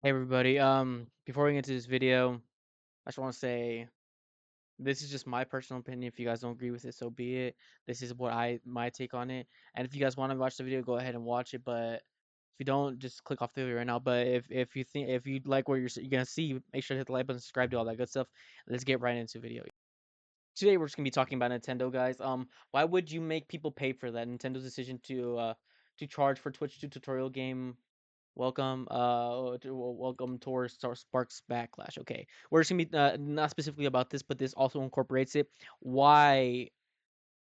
Hey everybody, before we get into this video, I just want to say this is just my personal opinion. If you guys don't agree with it, so be it. This is my take on it. And if you guys want to watch the video, go ahead and watch it. But if you don't, just click off the video right now. But if you like what you're gonna see, make sure to hit the like button, subscribe, do all that good stuff. Let's get right into the video. Today we're just gonna be talking about Nintendo, guys. Why would you make people pay for that? Nintendo's decision to charge for Twitch 2 tutorial game. Welcome towards Sparks Backlash. Okay, we're just gonna be not specifically about this, but this also incorporates it. Why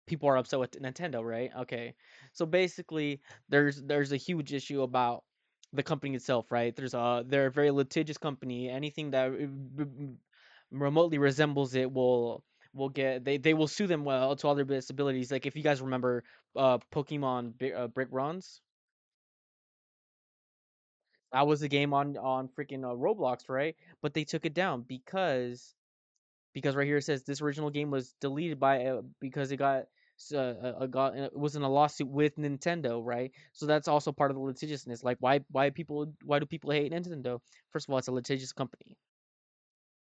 people are upset with Nintendo, right? Okay, so basically, there's a huge issue about the company itself, right? They're a very litigious company. Anything that remotely resembles it will get they will sue them well to all their disabilities. Like if you guys remember, Pokemon Brick Runs. That was a game on freaking Roblox, right? But they took it down because right here it says this original game was deleted by because it was in a lawsuit with Nintendo, right? So that's also part of the litigiousness. Like why do people hate Nintendo? First of all, it's a litigious company.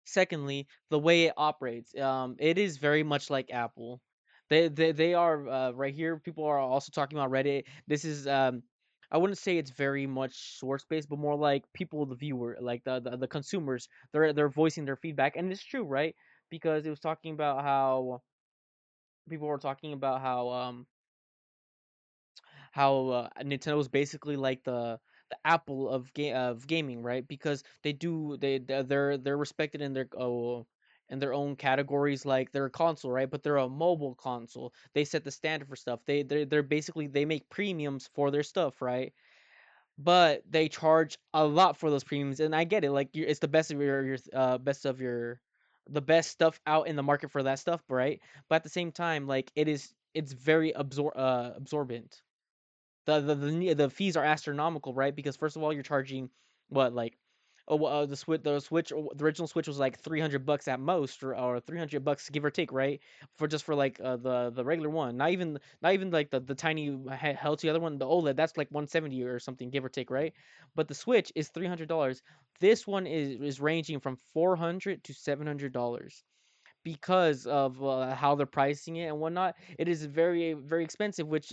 Secondly, the way it operates, it is very much like Apple. They are right here. People are also talking about Reddit. This is I wouldn't say it's very much source based, but more like people, the viewer, like the consumers. They're voicing their feedback, and it's true, right? Because it was talking about how people were talking about how Nintendo is basically like the Apple of gaming, right? Because they're respected in their own categories, like they're a console, right? But they're a mobile console. They set the standard for stuff. They're basically they make premiums for their stuff, right? But they charge a lot for those premiums, and I get it. Like it's the best of your the best stuff out in the market for that stuff, right? But at the same time, like it's very absorbent. The fees are astronomical, right? Because first of all, you're charging what like the original Switch was like $300 at most, or $300 give or take, right? For just for like the regular one, not even like the tiny held to the other one, the OLED, that's like 170 or something, give or take, right? But the Switch is $300. This one is ranging from $400 to $700 because of how they're pricing it and whatnot. It is very expensive, which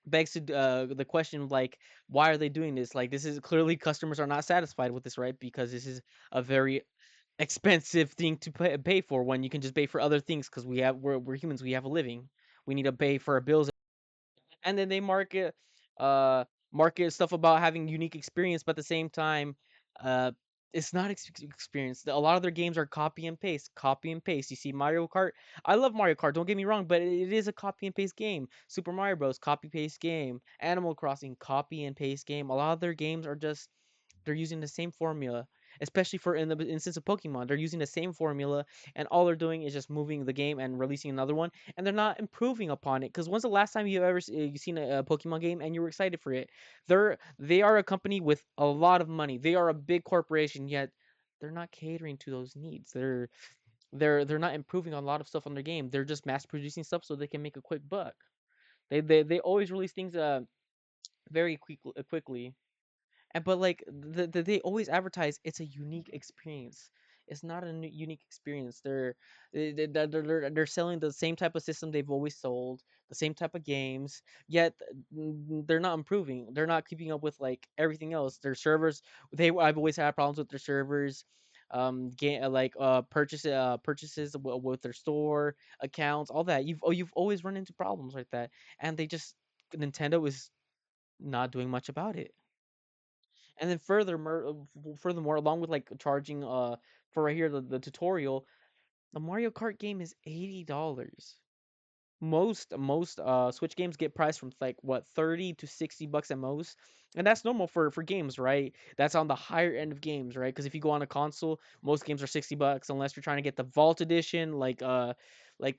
begs to the question of, like, why are they doing this? Like, this is clearly customers are not satisfied with this, right? Because this is a very expensive thing to pay for when you can just pay for other things, because we're humans, we have a living, we need to pay for our bills. And then they market stuff about having unique experience, but at the same time, uh it's not experience. A lot of their games are copy and paste, copy and paste. You see Mario Kart. I love Mario Kart, don't get me wrong, but it is a copy and paste game. Super Mario Bros, copy paste game. Animal Crossing, copy and paste game. A lot of their games are just, they're using the same formula, especially for in the instance of Pokemon. They're using the same formula, and all they're doing is just moving the game and releasing another one, and they're not improving upon it. Because when's the last time you seen a Pokemon game and you were excited for it? They are a company with a lot of money. They are a big corporation, yet they're not catering to those needs. They're not improving on a lot of stuff on their game. They're just mass producing stuff so they can make a quick buck. They always release things very quickly, and but like they always advertise it's a unique experience. It's not a unique experience. They're selling the same type of system they've always sold, the same type of games. Yet they're not improving. They're not keeping up with like everything else. Their servers, I've always had problems with their servers. Game like purchases with their store accounts, all that. You've always run into problems like that, and Nintendo is not doing much about it. And then furthermore, along with like charging for right here the tutorial, the Mario Kart game is $80. Most Switch games get priced from like what, 30 to $60 at most. And that's normal for games, right? That's on the higher end of games, right? Because if you go on a console, most games are $60 unless you're trying to get the Vault Edition, like the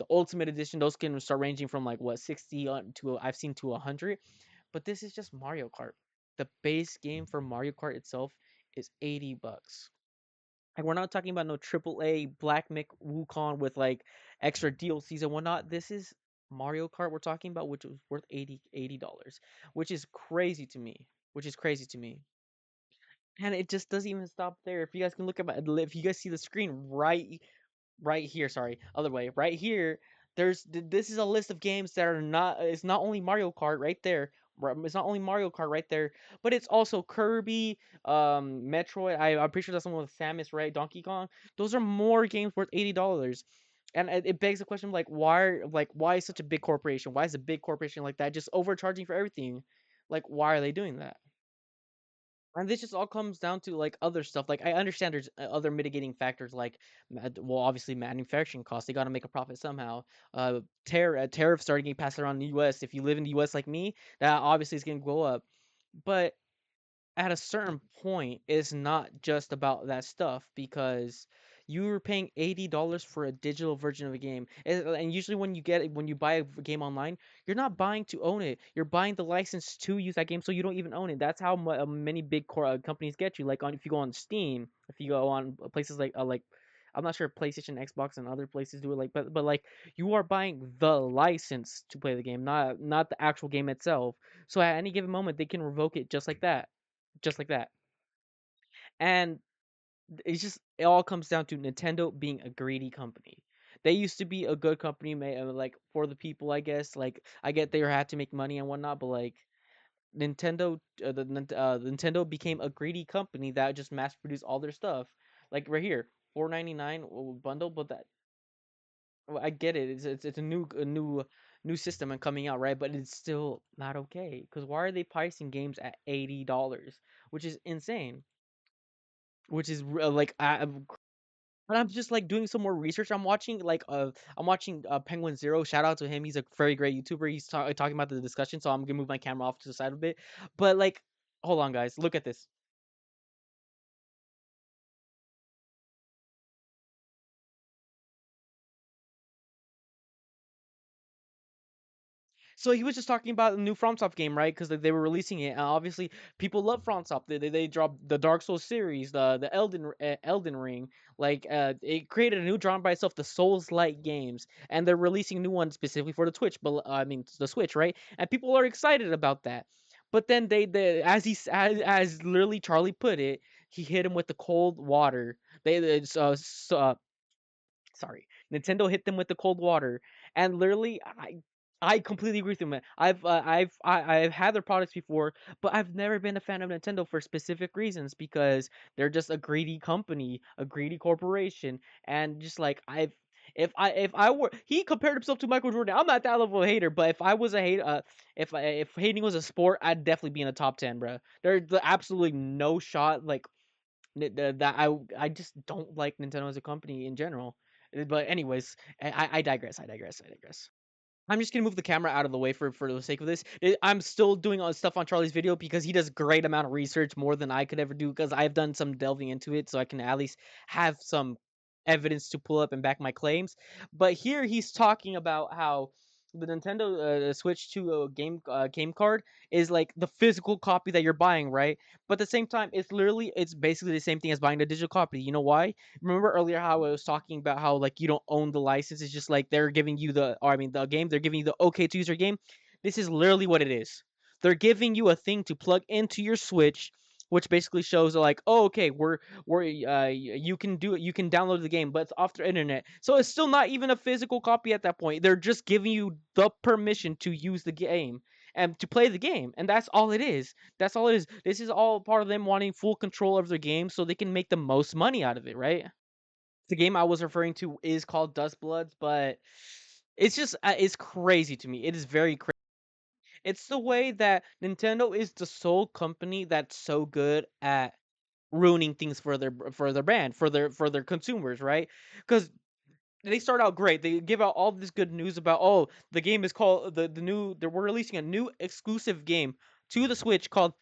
Ultimate Edition. Those can start ranging from like what, 60 to I've seen to 100. But this is just Mario Kart. The base game for Mario Kart itself is $80. And we're not talking about no AAA Black Myth Wukong with like extra DLCs and whatnot. This is Mario Kart we're talking about, which was worth $80, which is crazy to me. Which is crazy to me. And it just doesn't even stop there. If you guys can look at if you guys see the screen right here, sorry, other way, right here, this is a list of games that are not, it's not only Mario Kart right there. It's not only Mario Kart right there, but it's also Kirby, Metroid. I'm pretty sure that's the one with Samus, right? Donkey Kong. Those are more games worth $80. And it begs the question, like, why is such a big corporation? Why is a big corporation like that just overcharging for everything? Like, why are they doing that? And this just all comes down to like other stuff. Like I understand there's other mitigating factors like, well, obviously manufacturing costs. They got to make a profit somehow. Tariffs starting getting passed around in the U.S. If you live in the U.S. like me, that obviously is going to go up. But at a certain point, it's not just about that stuff because you were paying $80 for a digital version of a game. And usually when you buy a game online, you're not buying to own it. You're buying the license to use that game so you don't even own it. That's how many big companies get you. Like on if you go on Steam, if you go on places like I'm not sure if PlayStation, Xbox, and other places do it like, but like you are buying the license to play the game, not the actual game itself. So at any given moment, they can revoke it just like that, just like that. And it all comes down to Nintendo being a greedy company. They used to be a good company, like for the people, I guess. Like I get they had to make money and whatnot, but like Nintendo became a greedy company that just mass produced all their stuff. Like right here, 4.99 bundle, but that well, I get it. It's a new system and coming out, right? But it's still not okay. Because why are they pricing games at $80, which is insane? Which is like and I'm just like doing some more research. I'm watching Penguin Zero. Shout out to him. He's a very great YouTuber. He's talking about the discussion, so I'm gonna move my camera off to the side a bit. But like, hold on, guys, look at this. So he was just talking about the new FromSoft game, right? Because they were releasing it, and obviously people love FromSoft. They dropped the Dark Souls series, the Elden Ring. Like it created a new genre by itself, the Souls-like games, and they're releasing new ones specifically for the Twitch. But I mean the Switch, right? And people are excited about that. But then they as literally Charlie put it, he hit him with the cold water. Sorry, Nintendo hit them with the cold water, and literally, I completely agree with you, man. I've had their products before, but I've never been a fan of Nintendo for specific reasons because they're just a greedy company, a greedy corporation, and just like if I were he compared himself to Michael Jordan. I'm not that level of hater, but if I was a hater, if hating was a sport, I'd definitely be in the top 10, bro. There's absolutely no shot like that I just don't like Nintendo as a company in general. But anyways, I digress. I digress. I'm just gonna move the camera out of the way for the sake of this. I'm still doing all stuff on Charlie's video because he does great amount of research, more than I could ever do. Because I've done some delving into it, so I can at least have some evidence to pull up and back my claims. But here he's talking about how the Nintendo Switch 2 game card is like the physical copy that you're buying, right? But at the same time, it's basically the same thing as buying a digital copy. You know why? Remember earlier how I was talking about how like you don't own the license? It's just like they're giving you the game. They're giving you the okay to use your game. This is literally what it is. They're giving you a thing to plug into your Switch, which basically shows like, oh, okay, you can do it. You can download the game, but it's off the internet. So it's still not even a physical copy at that point. They're just giving you the permission to use the game and to play the game, and that's all it is. That's all it is. This is all part of them wanting full control of their game so they can make the most money out of it, right? The game I was referring to is called Dust Bloods, but it's crazy to me. It is very crazy. It's the way that Nintendo is the sole company that's so good at ruining things for their brand, for their consumers, right? Because they start out great. They give out all this good news about, oh, the game is called we're releasing a new exclusive game to the Switch called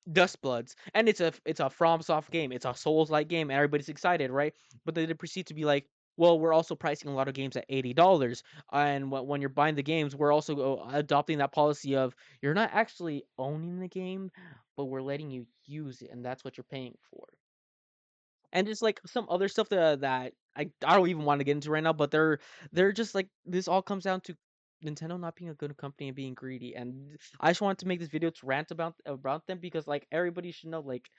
Dust Bloods, and it's a FromSoft game. It's a Souls-like game, and everybody's excited, right? But then they proceed to be like, well, we're also pricing a lot of games at $80, and when you're buying the games, we're also adopting that policy of you're not actually owning the game, but we're letting you use it, and that's what you're paying for. And just like some other stuff that I don't even want to get into right now, but they're just like this all comes down to Nintendo not being a good company and being greedy. And I just wanted to make this video to rant about them because like everybody should know like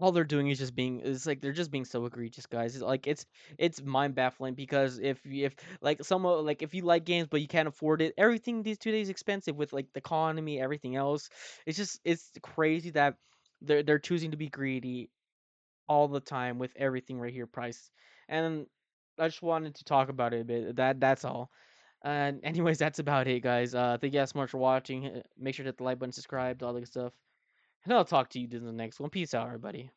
all they're doing is just being it's like they're just being so egregious, guys. It's mind baffling because if like someone like if you like games but you can't afford it, everything these 2 days expensive with like the economy, everything else. It's crazy that they're choosing to be greedy all the time with everything right here price. And I just wanted to talk about it a bit. That's all. And anyways, that's about it, guys. Thank you guys so much for watching. Make sure to hit the like button, subscribe, all that good stuff. And I'll talk to you in the next one. Peace out, everybody.